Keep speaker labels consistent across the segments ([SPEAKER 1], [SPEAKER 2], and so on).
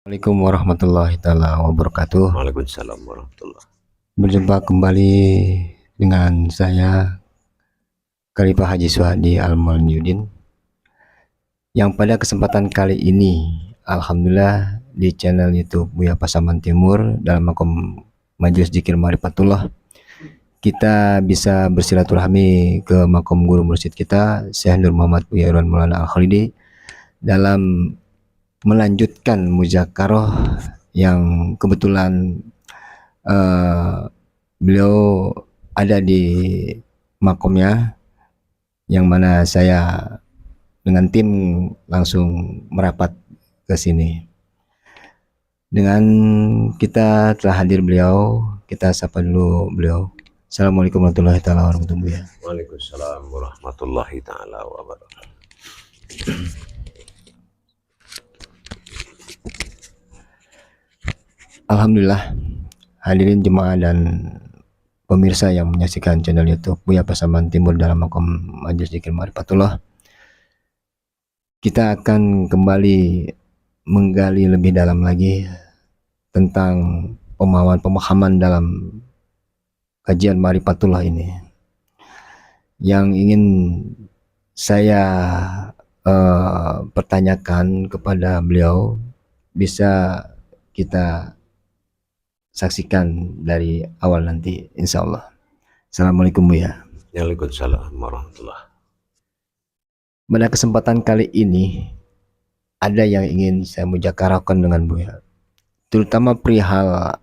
[SPEAKER 1] Assalamualaikum warahmatullahi taala wabarakatuh.
[SPEAKER 2] Waalaikumsalam warahmatullah.
[SPEAKER 1] Berjumpa kembali dengan saya Khalifah Haji Suhadi Al-Mauludin, yang pada kesempatan kali ini alhamdulillah di channel YouTube Buya Pasaman Timur dalam makom Majelis Zikir Ma'rifatullah kita bisa bersilaturahmi ke makom guru mursyid kita Syekh Nur Muhammad Buya Irwan Maulana Al-Khalidi dalam melanjutkan muzakarah yang kebetulan beliau ada di makomnya, yang mana saya dengan tim langsung merapat ke sini. Dengan kita telah hadir beliau, kita sapa dulu beliau. Assalamualaikum warahmatullahi taala wabarakatuh.
[SPEAKER 2] Waalaikumsalam warahmatullahi taala wabarakatuh.
[SPEAKER 1] Alhamdulillah, hadirin jemaah dan pemirsa yang menyaksikan channel YouTube Buya Pasaman Timur dalam makom Majelis Zikir Ma'rifatullah, kita akan kembali menggali lebih dalam lagi tentang pemahaman dalam kajian Ma'rifatullah ini. Yang ingin saya pertanyakan kepada beliau, bisa kita saksikan dari awal nanti insya Allah. Assalamualaikum Buya.
[SPEAKER 2] Waalaikumsalam warahmatullah.
[SPEAKER 1] Pada kesempatan kali ini ada yang ingin saya mujakarahkan dengan Buya, terutama perihal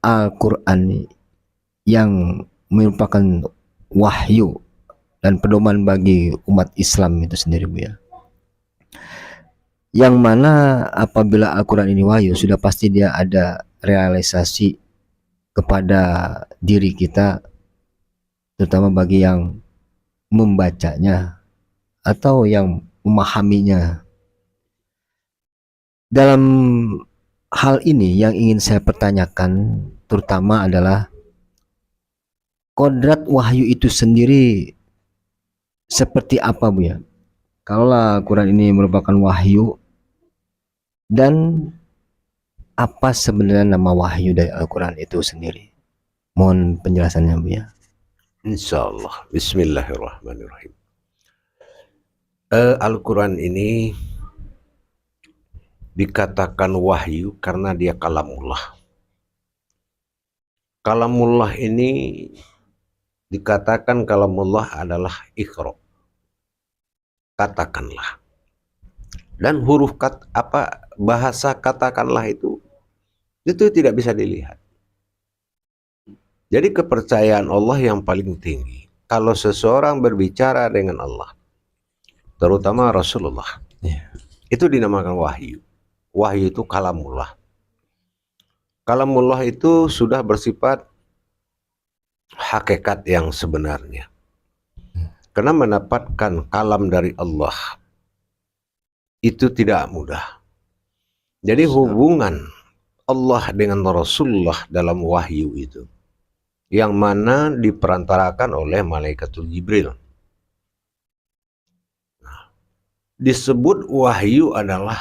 [SPEAKER 1] Al-Quran yang merupakan wahyu dan pedoman bagi umat Islam itu sendiri Buya. Yang mana apabila Al-Quran ini wahyu, sudah pasti dia ada realisasi kepada diri kita, terutama bagi yang membacanya atau yang memahaminya. Dalam hal ini yang ingin saya pertanyakan terutama adalah kodrat wahyu itu sendiri seperti apa Buya? Kalau Al-Quran ini merupakan wahyu, dan apa sebenarnya nama wahyu dari Al-Quran itu sendiri? Mohon penjelasannya Buya.
[SPEAKER 2] Insyaallah. Bismillahirrahmanirrahim. Al-Quran ini dikatakan wahyu karena dia kalamullah. Kalamullah ini dikatakan kalamullah adalah iqra, katakanlah. Dan huruf bahasa katakanlah itu tidak bisa dilihat. Jadi kepercayaan Allah yang paling tinggi kalau seseorang berbicara dengan Allah, terutama Rasulullah, itu dinamakan wahyu. Wahyu itu kalamullah. Kalamullah itu sudah bersifat hakikat yang sebenarnya. Karena mendapatkan kalam dari Allah itu tidak mudah. Jadi hubungan Allah dengan Rasulullah dalam wahyu itu, yang mana diperantarakan oleh Malaikatul Jibril. Disebut wahyu adalah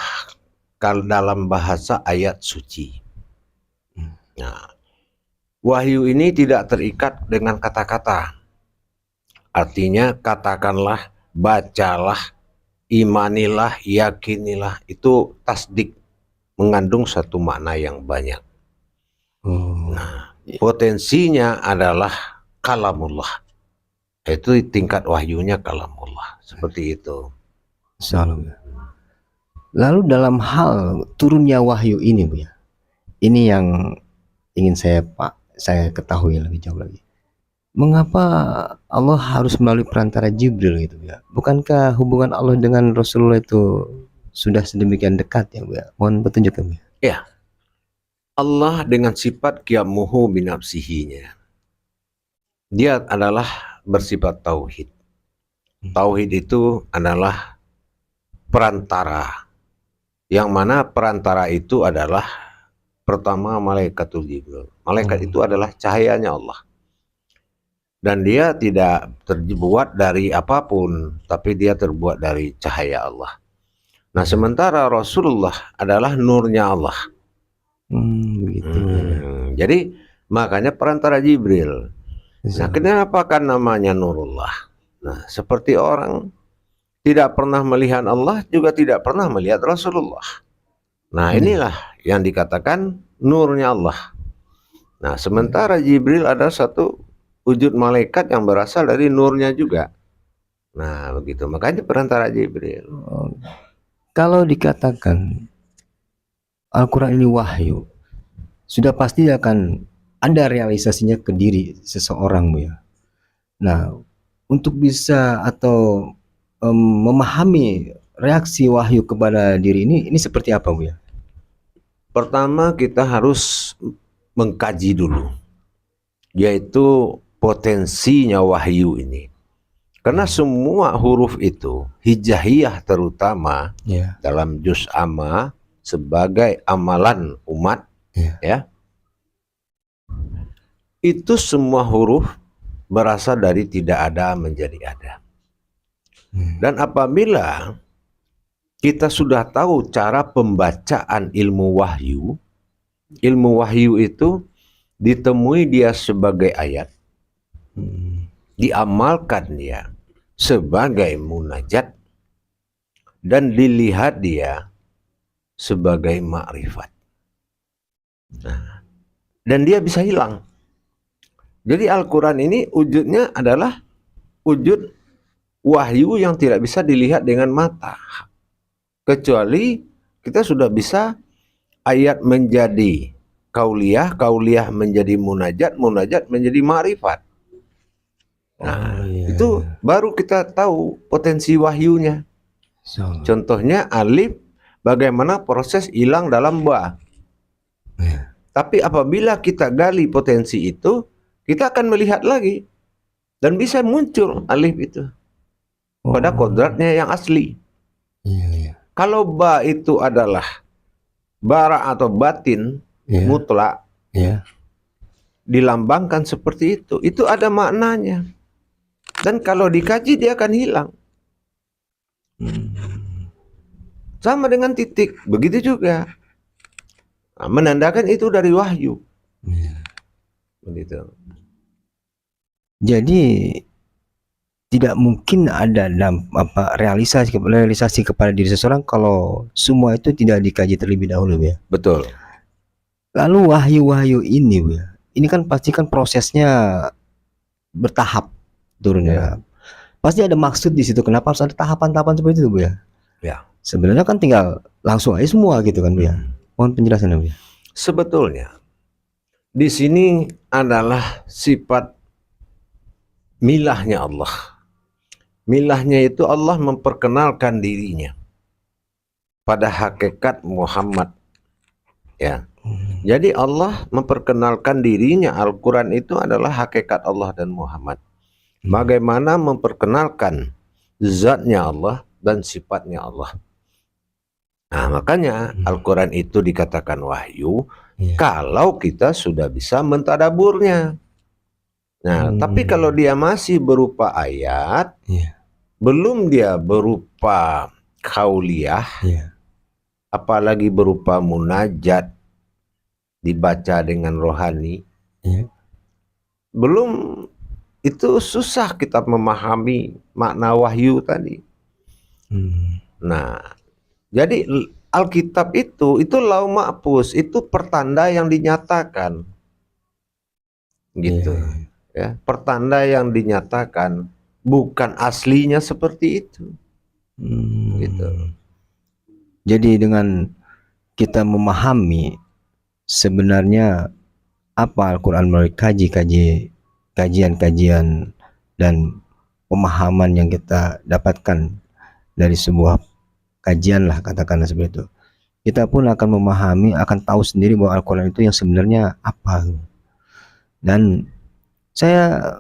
[SPEAKER 2] dalam bahasa ayat suci. Nah, wahyu ini tidak terikat dengan kata-kata. Artinya katakanlah, bacalah, imanilah, yakinilah, itu tasdik, mengandung satu makna yang banyak. Nah, potensinya adalah kalamullah. Itu tingkat wahyunya kalamullah. Seperti itu.
[SPEAKER 1] Insyaallah. Lalu dalam hal turunnya wahyu ini Buya, ini yang ingin saya ketahui lebih jauh lagi. Mengapa Allah harus melalui perantara Jibril gitu ya? Bukankah hubungan Allah dengan Rasulullah itu sudah sedemikian dekat ya Buya? Mohon petunjuk ya Buya.
[SPEAKER 2] Ya, Allah dengan sifat qiyamuhu binafsihinya, dia adalah bersifat tauhid. Tauhid itu adalah perantara, yang mana perantara itu adalah pertama Malaikatul Jibril. Malaikat itu adalah cahayanya Allah. Dan dia tidak terbuat dari apapun, tapi dia terbuat dari cahaya Allah. Nah, sementara Rasulullah adalah nurnya Allah.
[SPEAKER 1] Begitu.
[SPEAKER 2] Jadi makanya perantara Jibril. Nah, kenapa kan namanya Nurullah? Nah, seperti orang tidak pernah melihat Allah juga tidak pernah melihat Rasulullah. Nah, inilah yang dikatakan nurnya Allah. Nah, sementara Jibril ada satu wujud malaikat yang berasal dari nurnya juga. Nah, begitu. Makanya perantara Jibril.
[SPEAKER 1] Kalau dikatakan Al-Quran ini wahyu, sudah pasti akan ada realisasinya ke diri seseorang, Bu ya. Nah, untuk bisa atau memahami reaksi wahyu kepada diri ini seperti apa, Bu ya?
[SPEAKER 2] Pertama kita harus mengkaji dulu, yaitu potensinya wahyu ini. Karena semua huruf itu, hijaiyah terutama dalam juz amma sebagai amalan umat, ya, itu semua huruf berasal dari tidak ada menjadi ada. Dan apabila kita sudah tahu cara pembacaan ilmu wahyu itu ditemui dia sebagai ayat, diamalkan dia sebagai munajat, dan dilihat dia sebagai makrifat. Nah, dan dia bisa hilang. Jadi Al-Quran ini wujudnya adalah wujud wahyu yang tidak bisa dilihat dengan mata. Kecuali kita sudah bisa ayat menjadi kauliyah, kauliyah menjadi munajat, munajat menjadi makrifat. Nah, itu baru kita tahu potensi wahyunya. Contohnya alif, bagaimana proses hilang dalam ba. Tapi apabila kita gali potensi itu, kita akan melihat lagi dan bisa muncul alif itu pada kodratnya yang asli. Kalau ba itu adalah bara atau batin mutlak, dilambangkan seperti itu ada maknanya. Dan kalau dikaji dia akan hilang. Sama dengan titik, begitu juga. Nah, menandakan itu dari wahyu. Begitu.
[SPEAKER 1] Jadi tidak mungkin ada realisasi kepada diri seseorang kalau semua itu tidak dikaji terlebih dahulu, ya.
[SPEAKER 2] Betul.
[SPEAKER 1] Lalu wahyu-wahyu ini, ya, ini kan pasti kan prosesnya bertahap turunnya. Pasti ada maksud di situ. Kenapa harus ada tahapan-tahapan seperti itu, Bu ya?
[SPEAKER 2] Ya.
[SPEAKER 1] Sebenarnya kan tinggal langsung aja semua gitu kan, Bu ya. Mohon penjelasannya, Bu ya.
[SPEAKER 2] Sebetulnya di sini adalah sifat milahnya Allah. Milahnya itu Allah memperkenalkan dirinya pada hakikat Muhammad. Ya. Jadi Allah memperkenalkan dirinya, Al-Quran itu adalah hakikat Allah dan Muhammad. Bagaimana memperkenalkan zatnya Allah dan sifatnya Allah. Nah, makanya Al-Quran itu dikatakan wahyu kalau kita sudah bisa mentadaburnya. Nah, tapi kalau dia masih berupa ayat, belum dia berupa kauliyah, apalagi berupa munajat, dibaca dengan rohani, belum, itu susah kita memahami makna wahyu tadi. Nah, jadi Alkitab itu Lauh Mahfuz, itu pertanda yang dinyatakan, gitu. Ya, pertanda yang dinyatakan, bukan aslinya seperti itu. Gitu.
[SPEAKER 1] Jadi dengan kita memahami sebenarnya apa Al-Quran melalui kajian-kajian dan pemahaman yang kita dapatkan dari sebuah kajian lah, katakanlah seperti itu, kita pun akan memahami, akan tahu sendiri bahwa Al-Quran itu yang sebenarnya apa. Dan saya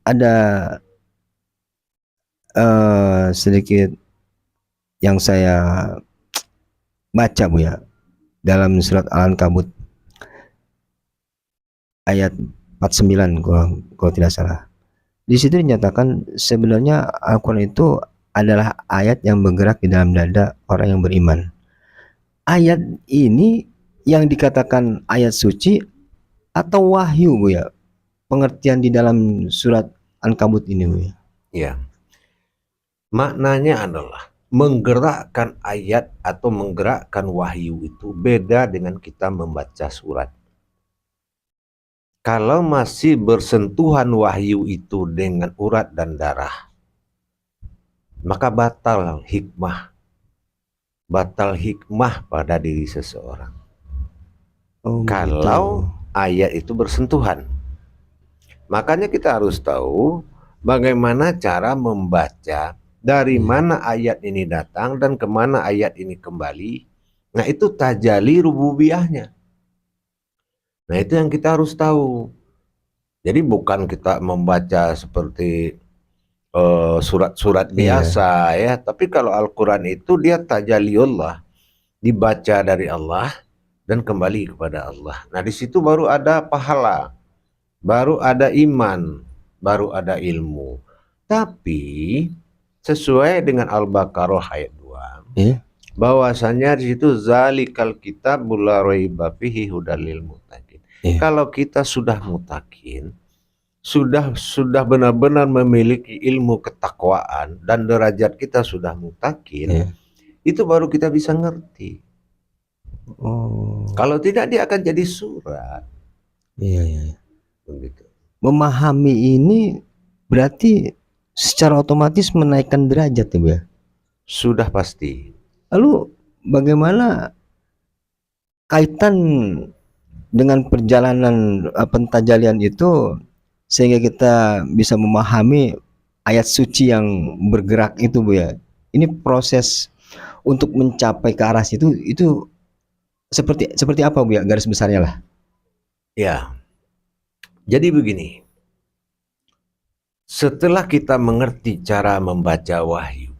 [SPEAKER 1] ada sedikit yang saya baca, Bu ya, dalam surat Al-Ankabut ayat 49 kalau tidak salah. Di situ dinyatakan sebenarnya Al-Quran itu adalah ayat yang bergerak di dalam dada orang yang beriman. Ayat ini yang dikatakan ayat suci atau wahyu, Bu ya? Pengertian di dalam surat Ankabut ini, Bu ya?
[SPEAKER 2] Ya, maknanya adalah menggerakkan ayat atau menggerakkan wahyu itu beda dengan kita membaca surat. Kalau masih bersentuhan wahyu itu dengan urat dan darah, maka batal hikmah pada diri seseorang. Kalau ayat itu bersentuhan, makanya kita harus tahu bagaimana cara membaca, dari mana ayat ini datang dan kemana ayat ini kembali. Nah, itu tajalli rububiyahnya. Nah, itu yang kita harus tahu. Jadi bukan kita membaca seperti surat-surat biasa ya, tapi kalau Al-Quran itu dia tajaliullah, dibaca dari Allah dan kembali kepada Allah. Nah, di situ baru ada pahala, baru ada iman, baru ada ilmu. Tapi sesuai dengan Al-Baqarah ayat 2, bahwasanya di situ zalikal kitabul la raiba fihi hudal lil muttaqin. Kalau kita sudah muttaqin, sudah benar-benar memiliki ilmu ketakwaan dan derajat kita sudah muttaqin, itu baru kita bisa ngerti. Kalau tidak dia akan jadi surat. Begitu.
[SPEAKER 1] Memahami ini berarti secara otomatis menaikkan derajat ya, Bu ya?
[SPEAKER 2] Sudah pasti.
[SPEAKER 1] Lalu bagaimana kaitan dengan perjalanan pentajalian itu sehingga kita bisa memahami ayat suci yang bergerak itu, Bu ya? Ini proses untuk mencapai ke arah situ itu seperti apa, Bu ya, garis besarnya lah?
[SPEAKER 2] Ya. Jadi begini. Setelah kita mengerti cara membaca wahyu,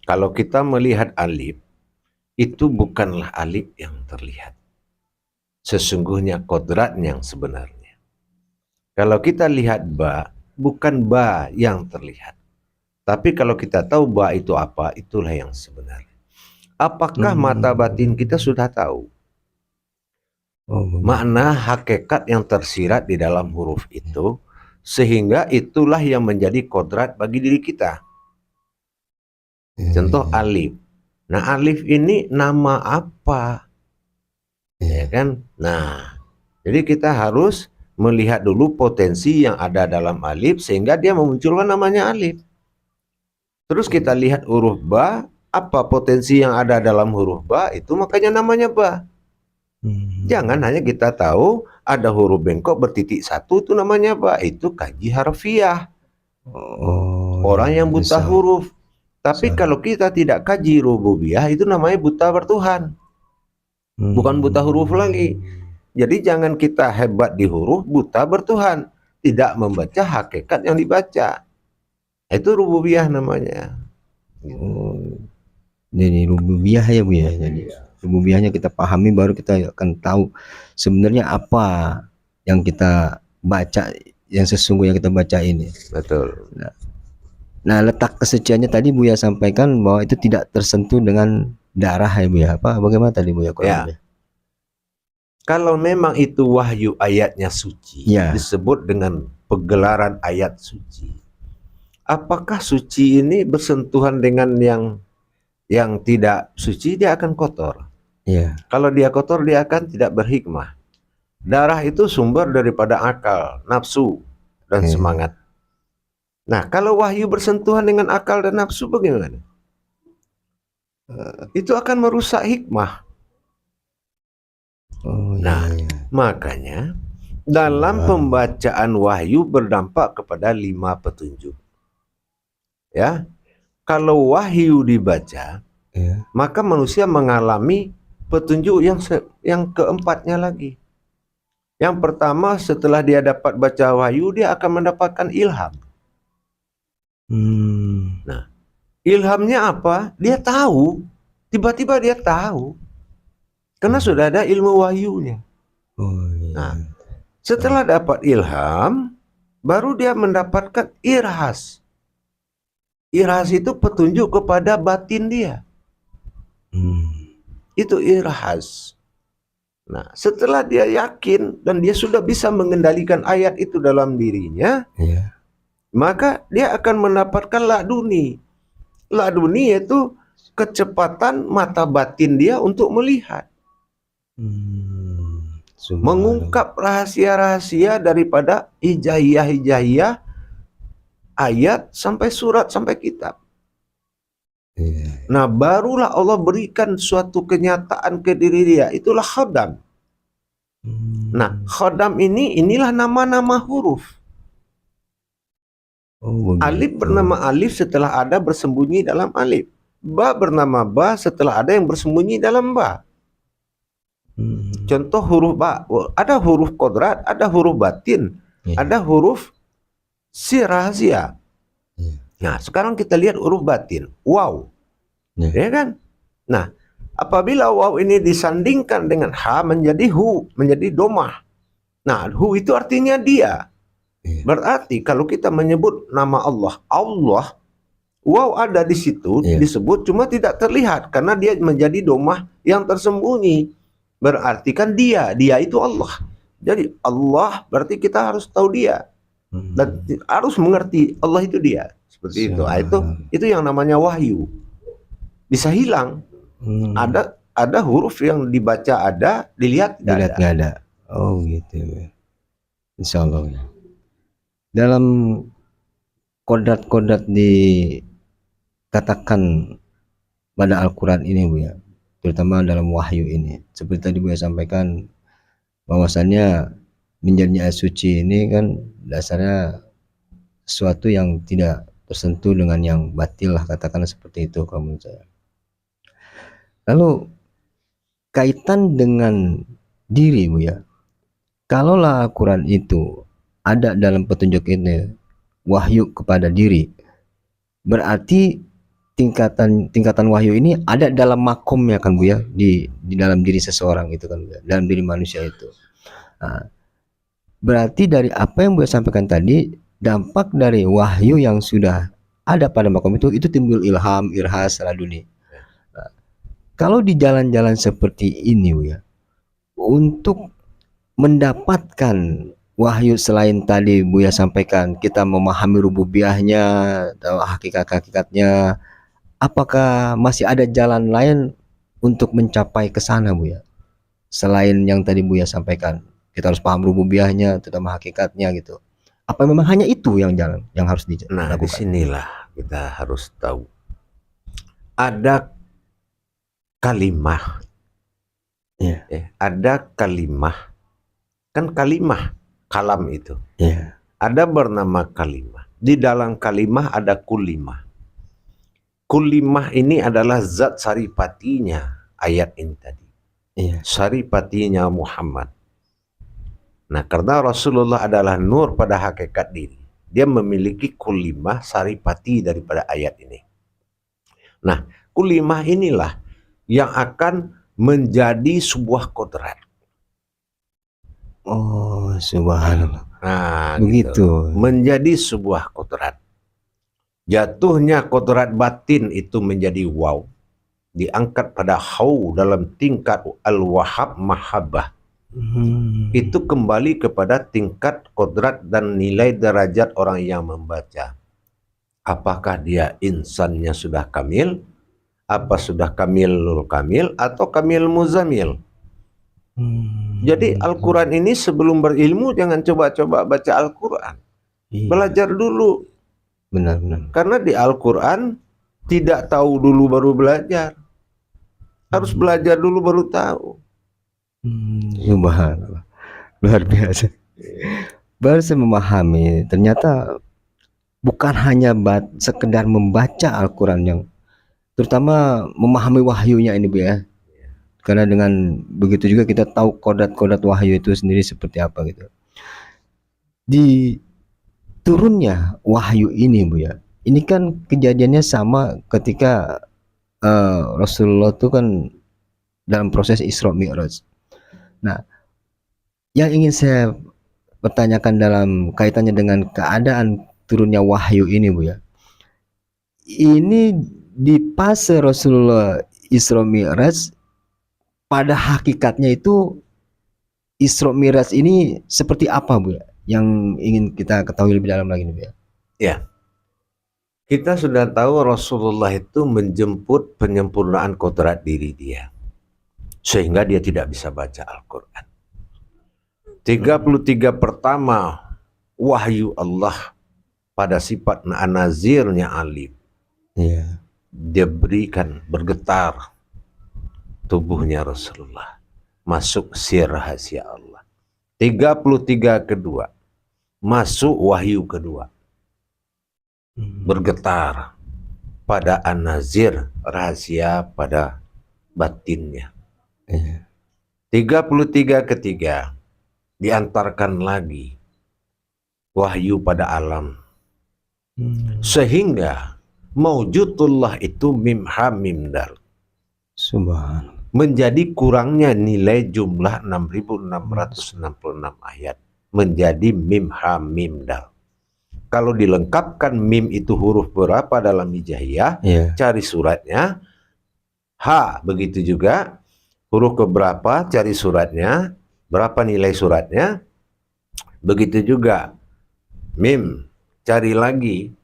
[SPEAKER 2] kalau kita melihat alif, itu bukanlah alif yang terlihat. Sesungguhnya kodrat yang sebenarnya. Kalau kita lihat ba, bukan ba yang terlihat. Tapi kalau kita tahu ba itu apa, itulah yang sebenarnya. Apakah mata batin kita sudah tahu makna hakikat yang tersirat di dalam huruf itu, sehingga itulah yang menjadi kodrat bagi diri kita. Contoh alif. Nah, alif ini nama apa? Ya kan? Nah, jadi kita harus melihat dulu potensi yang ada dalam alif sehingga dia memunculkan namanya alif. Terus kita lihat huruf ba, apa potensi yang ada dalam huruf ba, itu makanya namanya ba. Jangan hanya kita tahu ada huruf bengkok bertitik satu itu namanya ba, itu kaji harfiah. Orang yang buta huruf. Tapi kalau kita tidak kaji rububiyah, itu namanya buta bertuhan. Bukan buta huruf lagi. Jadi jangan kita hebat di huruf, buta bertuhan, tidak membaca hakikat yang dibaca. Itu rububiyah namanya.
[SPEAKER 1] Jadi rububiyah ya, Bu ya. Jadi rububiyahnya kita pahami, baru kita akan tahu sebenarnya apa yang kita baca, yang sesungguhnya kita baca ini.
[SPEAKER 2] Betul.
[SPEAKER 1] Nah, letak kesuciannya tadi Bu ya sampaikan bahwa itu tidak tersentuh dengan darah ya, Bu ya. Apa bagaimana tadi, Bu ya?
[SPEAKER 2] Kalau memang itu wahyu ayatnya suci, disebut dengan pegelaran ayat suci. Apakah suci ini bersentuhan dengan yang tidak suci, dia akan kotor. Kalau dia kotor, dia akan tidak berhikmah. Darah itu sumber daripada akal, nafsu, dan semangat. Nah, kalau wahyu bersentuhan dengan akal dan nafsu bagaimana? Itu akan merusak hikmah. Makanya dalam pembacaan wahyu berdampak kepada 5 petunjuk. Ya, kalau wahyu dibaca, maka manusia mengalami petunjuk yang keempatnya lagi. Yang pertama, setelah dia dapat baca wahyu, dia akan mendapatkan ilham. Nah, ilhamnya apa? Dia tahu. Tiba-tiba dia tahu. Karena sudah ada ilmu wahyunya. Nah, setelah dapat ilham, baru dia mendapatkan irhas. Irhas itu petunjuk kepada batin dia. Itu irhas. Nah, setelah dia yakin dan dia sudah bisa mengendalikan ayat itu dalam dirinya, maka dia akan mendapatkan laduni. Laduni yaitu kecepatan mata batin dia untuk melihat. Mengungkap rahasia-rahasia daripada hijaiyah ayat sampai surat sampai kitab. Nah, barulah Allah berikan suatu kenyataan ke diri dia. Itulah khodam. Nah, khodam inilah nama-nama huruf. Alif bernama alif setelah ada bersembunyi dalam alif. Ba bernama ba setelah ada yang bersembunyi dalam ba. Contoh huruf ba, ada huruf kodrat, ada huruf batin, ada huruf si rahasia. Nah, sekarang kita lihat huruf batin, waw, ya kan? Nah, apabila waw ini disandingkan dengan ha menjadi hu, menjadi domah. Nah, hu itu artinya dia. Berarti kalau kita menyebut nama Allah, Allah, waw ada di situ disebut cuma tidak terlihat karena dia menjadi domah yang tersembunyi. Berarti kan dia itu Allah. Jadi Allah berarti kita harus tahu dia dan harus mengerti Allah itu dia. Seperti itu. Nah, itu yang namanya wahyu. Bisa hilang. Ada huruf yang dibaca ada, dilihat tidak ada.
[SPEAKER 1] Oh gitu. Insya Allah. Dalam kodrat-kodrat dikatakan pada Al-Quran ini Bu ya, terutama dalam wahyu ini, seperti tadi Bu ya sampaikan bahwasannya menjadinya ayat suci ini kan dasarnya sesuatu yang tidak tersentuh dengan yang batil lah, katakanlah seperti itu kalau menurut saya. Lalu kaitan dengan diri Bu ya, kalaulah Al-Quran itu ada dalam petunjuk ini wahyu kepada diri, berarti tingkatan wahyu ini ada dalam makomnya kan Bu ya, di dalam diri seseorang itu kan Bu ya, dalam diri manusia itu. Nah, berarti dari apa yang Bu ya sampaikan tadi, dampak dari wahyu yang sudah ada pada makom itu timbul ilham, irhas, laduni. Nah, kalau di jalan-jalan seperti ini Bu ya, untuk mendapatkan wahyu selain tadi Bu ya sampaikan kita memahami rububiyahnya atau hakikat-hakikatnya, apakah masih ada jalan lain untuk mencapai ke sana Bu ya? Selain yang tadi Bu ya sampaikan, kita harus paham rububiyahnya, terutama hakikatnya gitu. Apa memang hanya itu yang jalan yang harus dilakukan?
[SPEAKER 2] Nah, disinilah kita harus tahu. Ada kalimah. Ada kalimah. Kan kalimah, kalam itu. Ada bernama kalimah. Di dalam kalimah ada kulimah. Kulimah ini adalah zat saripatinya ayat ini tadi. Saripatinya Muhammad. Nah, karena Rasulullah adalah nur pada hakikat diri, dia memiliki kulimah saripati daripada ayat ini. Nah, kulimah inilah yang akan menjadi sebuah kodrat.
[SPEAKER 1] Oh, subhanallah.
[SPEAKER 2] Nah,
[SPEAKER 1] begitu.
[SPEAKER 2] Menjadi sebuah kodrat. Jatuhnya kodrat batin itu menjadi waw, diangkat pada hau dalam tingkat al-wahab mahabbah. Itu kembali kepada tingkat kodrat dan nilai derajat orang yang membaca. Apakah dia insannya sudah kamil, apa sudah kamilul kamil, atau kamil muzamil. Jadi Al-Quran ini sebelum berilmu jangan coba-coba baca Al-Quran. Belajar dulu.
[SPEAKER 1] Benar-benar.
[SPEAKER 2] Karena di Al-Quran tidak tahu dulu baru belajar. Harus belajar dulu baru tahu.
[SPEAKER 1] Subhanallah. Luar biasa. Baru saya memahami ternyata bukan hanya sekedar membaca Al-Quran yang terutama memahami wahyunya ini Bu ya. Karena dengan begitu juga kita tahu kodrat-kodrat wahyu itu sendiri seperti apa gitu. Di turunnya wahyu ini Bu ya, ini kan kejadiannya sama ketika Rasulullah itu kan dalam proses Isra Mi'raj. Nah, yang ingin saya pertanyakan dalam kaitannya dengan keadaan turunnya wahyu ini Bu ya, ini di fase Rasulullah Isra Mi'raj, pada hakikatnya itu Isra Mi'raj ini seperti apa, Bu? Yang ingin kita ketahui lebih dalam lagi nih, Bu ya.
[SPEAKER 2] Ya, kita sudah tahu Rasulullah itu menjemput penyempurnaan kodrat diri dia, sehingga dia tidak bisa baca Al-Quran. 33 pertama wahyu Allah pada sifat nazirnya alim.
[SPEAKER 1] Iya.
[SPEAKER 2] Dia berikan bergetar tubuhnya Rasulullah, masuk sir rahasia Allah. 33 kedua, masuk wahyu kedua, bergetar pada an-nazir, rahasia pada batinnya. 33 ketiga, diantarkan lagi wahyu pada alam, sehingga maujudullah itu mim ha mim dal,
[SPEAKER 1] Subhanallah.
[SPEAKER 2] menjadi kurangnya nilai jumlah 6.666 ayat menjadi mim ha mim dal. Kalau dilengkapkan mim itu huruf berapa dalam hijaiyah, cari suratnya. Ha begitu juga, huruf keberapa, cari suratnya, berapa nilai suratnya. Begitu juga mim, cari lagi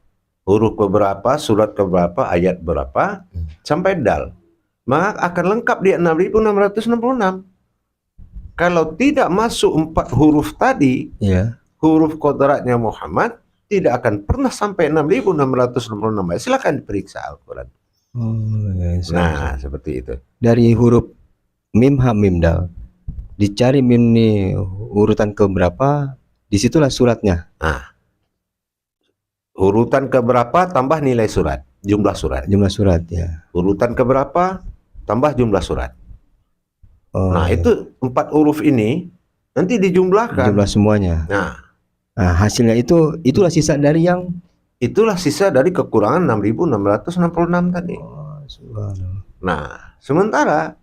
[SPEAKER 2] huruf keberapa, surat keberapa, ayat berapa, sampai dal. Maka akan lengkap di 6.666. Kalau tidak masuk 4 huruf tadi, huruf kodratnya Muhammad tidak akan pernah sampai 6.666. Silakan diperiksa Al-Quran. Nah, seperti itu.
[SPEAKER 1] Dari huruf mim ha mim dal, dicari mim nih urutan ke berapa, disitulah suratnya.
[SPEAKER 2] Nah, urutan keberapa tambah nilai surat, jumlah surat.
[SPEAKER 1] Jumlah surat ya.
[SPEAKER 2] Urutan keberapa tambah jumlah surat. Nah, itu 4 huruf ini nanti dijumlahkan.
[SPEAKER 1] Jumlah semuanya.
[SPEAKER 2] Nah,
[SPEAKER 1] hasilnya itulah sisa dari yang
[SPEAKER 2] kekurangan 6.666 tadi. Nah, sementara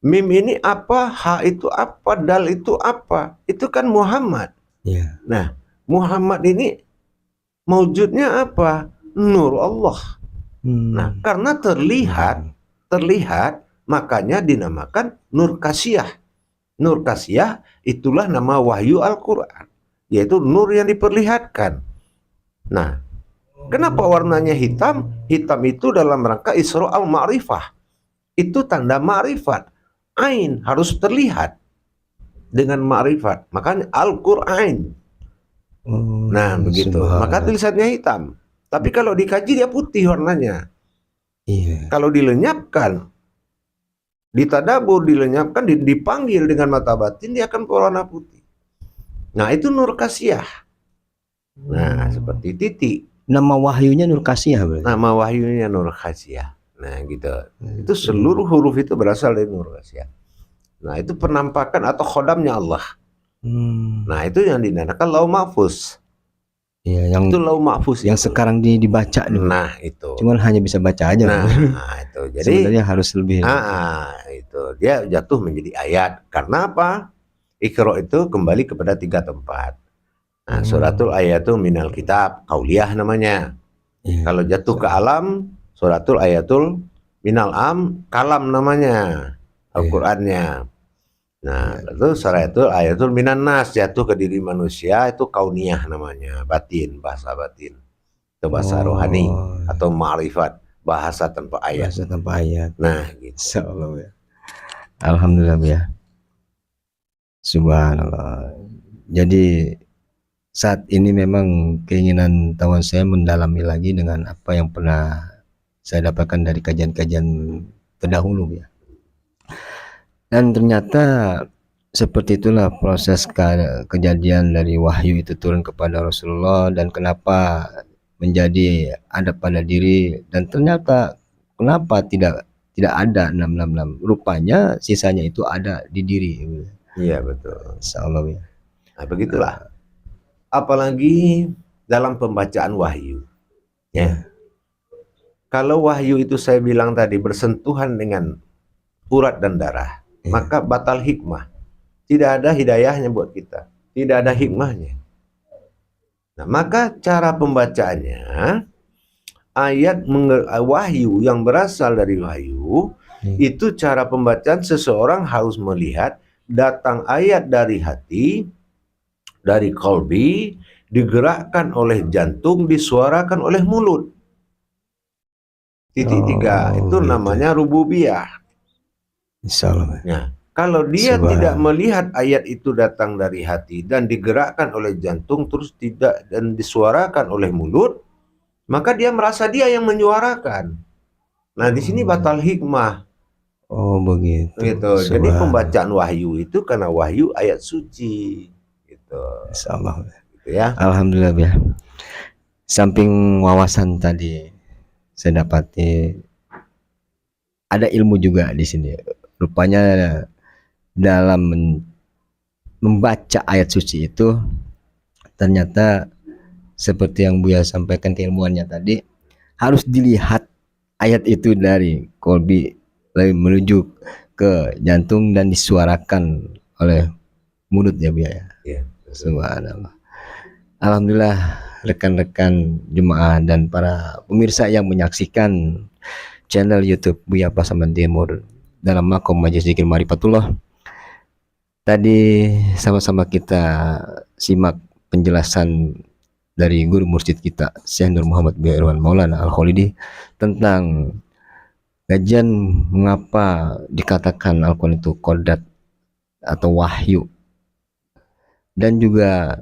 [SPEAKER 2] mim ini apa, ha itu apa, dal itu apa? Itu kan Muhammad. Nah, Muhammad ini maujudnya apa? Nur Allah. Nah, karena terlihat, makanya dinamakan Nur Kasiyah. Nur Kasiyah itulah nama wahyu Al-Quran, yaitu nur yang diperlihatkan. Nah, kenapa warnanya hitam? Hitam itu dalam rangka Isra al-Ma'rifah. Itu tanda ma'rifat. Ain harus terlihat dengan ma'rifat. Makanya Al-Quran. Nah, begitu. Maka tulisannya hitam. Tapi kalau dikaji dia putih warnanya. Kalau dilenyapkan, ditadabur, dilenyapkan, dipanggil dengan mata batin, dia akan berwarna putih. Nah, itu Nur Kasiyah. Nah, seperti titik.
[SPEAKER 1] Nama wahyunya Nur Kasiyah berarti?
[SPEAKER 2] Nama wahyunya Nur Kasiyah. Nah, gitu. Itu seluruh huruf itu berasal dari Nur Kasiyah. Nah, itu penampakan atau khodamnya Allah. Nah, itu yang dinamakan Lauh Mahfuz.
[SPEAKER 1] Yang
[SPEAKER 2] itu Lauh Mahfuz
[SPEAKER 1] yang
[SPEAKER 2] itu
[SPEAKER 1] sekarang dibaca nih.
[SPEAKER 2] Nah, itu.
[SPEAKER 1] Cuman hanya bisa baca aja.
[SPEAKER 2] Nah, itu. Jadi
[SPEAKER 1] sebenarnya harus lebih.
[SPEAKER 2] Itu dia jatuh menjadi ayat. Karena apa? Iqra itu kembali kepada 3 tempat. Nah, suratul ayatul minal kitab, qauliyah namanya. Kalau jatuh ke alam, suratul ayatul minal kalam namanya, Al-Qur'annya. Nah, lalu suratul ayatul minan nas, jatuh ke diri manusia, itu kauniyah namanya, batin, bahasa batin. Itu bahasa rohani atau ma'rifat, bahasa tanpa ayat.
[SPEAKER 1] Bahasa tanpa ayat.
[SPEAKER 2] Nah, gitu.
[SPEAKER 1] Insyaallah ya. Alhamdulillah ya. Subhanallah. Jadi saat ini memang keinginan tawan saya mendalami lagi dengan apa yang pernah saya dapatkan dari kajian-kajian terdahulu ya. Dan ternyata seperti itulah proses kejadian dari wahyu itu turun kepada Rasulullah, dan kenapa menjadi ada pada diri, dan ternyata kenapa tidak ada 666. Rupanya sisanya itu ada di diri.
[SPEAKER 2] Iya, betul.
[SPEAKER 1] Insyaallah ya.
[SPEAKER 2] Nah, begitulah. Apalagi dalam pembacaan wahyu. Ya. Kalau wahyu itu saya bilang tadi bersentuhan dengan urat dan darah, maka batal hikmah. Tidak ada hidayahnya buat kita. Tidak ada hikmahnya. Nah, maka cara pembacaannya wahyu yang berasal dari wahyu, itu cara pembacaan seseorang harus melihat datang ayat dari hati, dari qalbi, digerakkan oleh jantung, disuarakan oleh mulut. Titik tiga, itu
[SPEAKER 1] gitu.
[SPEAKER 2] namanya rububiyah.
[SPEAKER 1] Insyaallah.
[SPEAKER 2] Nah, kalau dia tidak melihat ayat itu datang dari hati dan digerakkan oleh jantung terus tidak dan disuarakan oleh mulut, maka dia merasa dia yang menyuarakan. Nah, di sini batal hikmah.
[SPEAKER 1] Oh begitu.
[SPEAKER 2] Gitu. Jadi pembacaan wahyu itu karena wahyu ayat suci. Gitu.
[SPEAKER 1] Insyaallah.
[SPEAKER 2] Gitu ya.
[SPEAKER 1] Alhamdulillah ya. Samping wawasan tadi saya dapati ada ilmu juga di sini. Rupanya dalam membaca ayat suci itu ternyata seperti yang Buya sampaikan keilmuannya tadi, harus dilihat ayat itu dari kolbi menuju ke jantung dan disuarakan oleh mulut ya Buya.
[SPEAKER 2] Ya.
[SPEAKER 1] Subhanallah. Alhamdulillah rekan-rekan jemaah dan para pemirsa yang menyaksikan channel YouTube Buya Pasaman Timur dalam makom Majelis Zikir Ma'rifatullah. Tadi sama-sama kita simak penjelasan dari guru mursyid kita Syekh Nur Muhammad bin Irwan Maulana Al-Khalidi tentang kajian mengapa dikatakan Al-Quran itu qodat atau wahyu, dan juga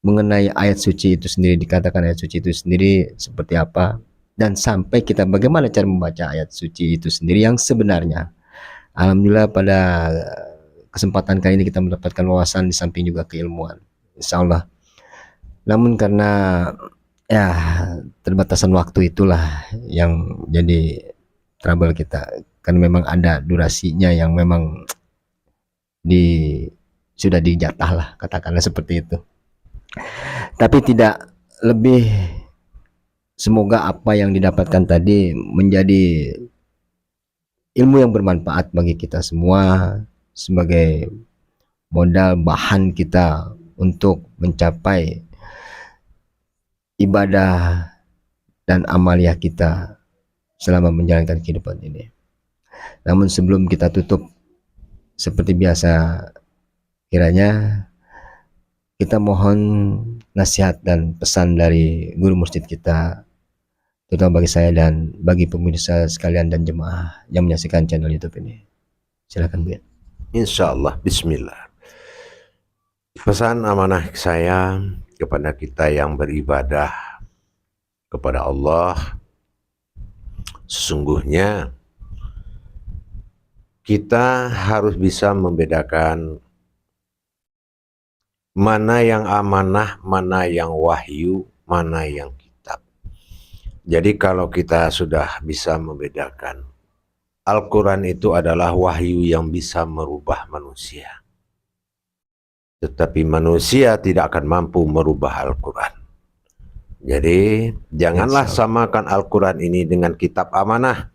[SPEAKER 1] mengenai ayat suci itu sendiri, dikatakan ayat suci itu sendiri seperti apa, dan sampai kita bagaimana cara membaca ayat suci itu sendiri yang sebenarnya. Alhamdulillah pada kesempatan kali ini kita mendapatkan wawasan di samping juga keilmuan, insyaallah. Namun karena ya terbatasan waktu itulah yang jadi trouble kita, kan memang ada durasinya yang memang sudah dijatah lah, katakanlah seperti itu. Tapi tidak lebih, semoga apa yang didapatkan tadi menjadi ilmu yang bermanfaat bagi kita semua sebagai modal bahan kita untuk mencapai ibadah dan amaliah kita selama menjalankan kehidupan ini. Namun sebelum kita tutup, seperti biasa, kiranya kita mohon nasihat dan pesan dari guru mursyid kita, terutama bagi saya dan bagi pemirsa sekalian dan jemaah yang menyaksikan channel YouTube ini. Silakan Bu.
[SPEAKER 2] Insyaallah, bismillah. Pesan amanah saya kepada kita yang beribadah kepada Allah, sesungguhnya kita harus bisa membedakan mana yang amanah, mana yang wahyu, mana yang kitab. Jadi kalau kita sudah bisa membedakan, Al-Quran itu adalah wahyu yang bisa merubah manusia. Tetapi manusia tidak akan mampu merubah Al-Quran. Jadi janganlah samakan Al-Quran ini dengan kitab amanah.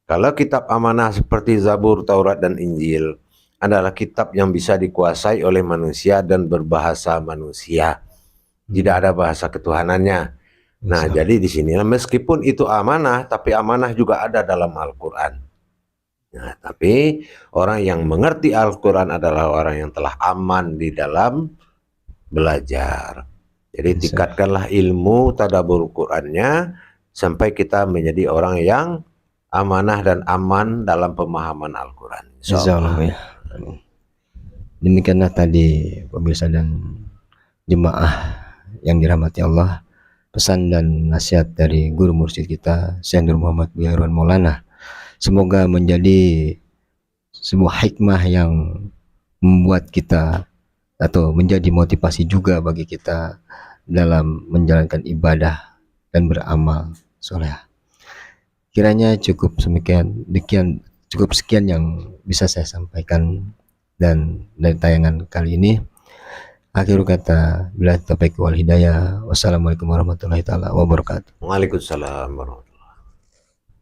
[SPEAKER 2] Kalau kitab amanah seperti Zabur, Taurat, dan Injil adalah kitab yang bisa dikuasai oleh manusia dan berbahasa manusia. Tidak ada bahasa ketuhanannya. Nah, jadi di sini meskipun itu amanah, tapi amanah juga ada dalam Al-Quran. Nah, tapi orang yang mengerti Al-Quran adalah orang yang telah aman di dalam belajar. Jadi tingkatkanlah ilmu tadabbur Qurannya sampai kita menjadi orang yang amanah dan aman dalam pemahaman Al-Quran.
[SPEAKER 1] Insyaallah ya. Demikianlah tadi pemirsa dan jemaah yang dirahmati Allah, pesan dan nasihat dari guru mursyid kita Syekh Nur Muhammad bin Irwan Maulana. Semoga menjadi sebuah hikmah yang membuat kita atau menjadi motivasi juga bagi kita dalam menjalankan ibadah dan beramal soleh. Kiranya cukup sekian yang bisa saya sampaikan dan dari tayangan kali ini. Akhirul kata, bila taufiq wal hidayah. Wassalamualaikum warahmatullahi taala wabarakatuh.
[SPEAKER 2] Waalaikumsalam warahmatullahi wabarakatuh.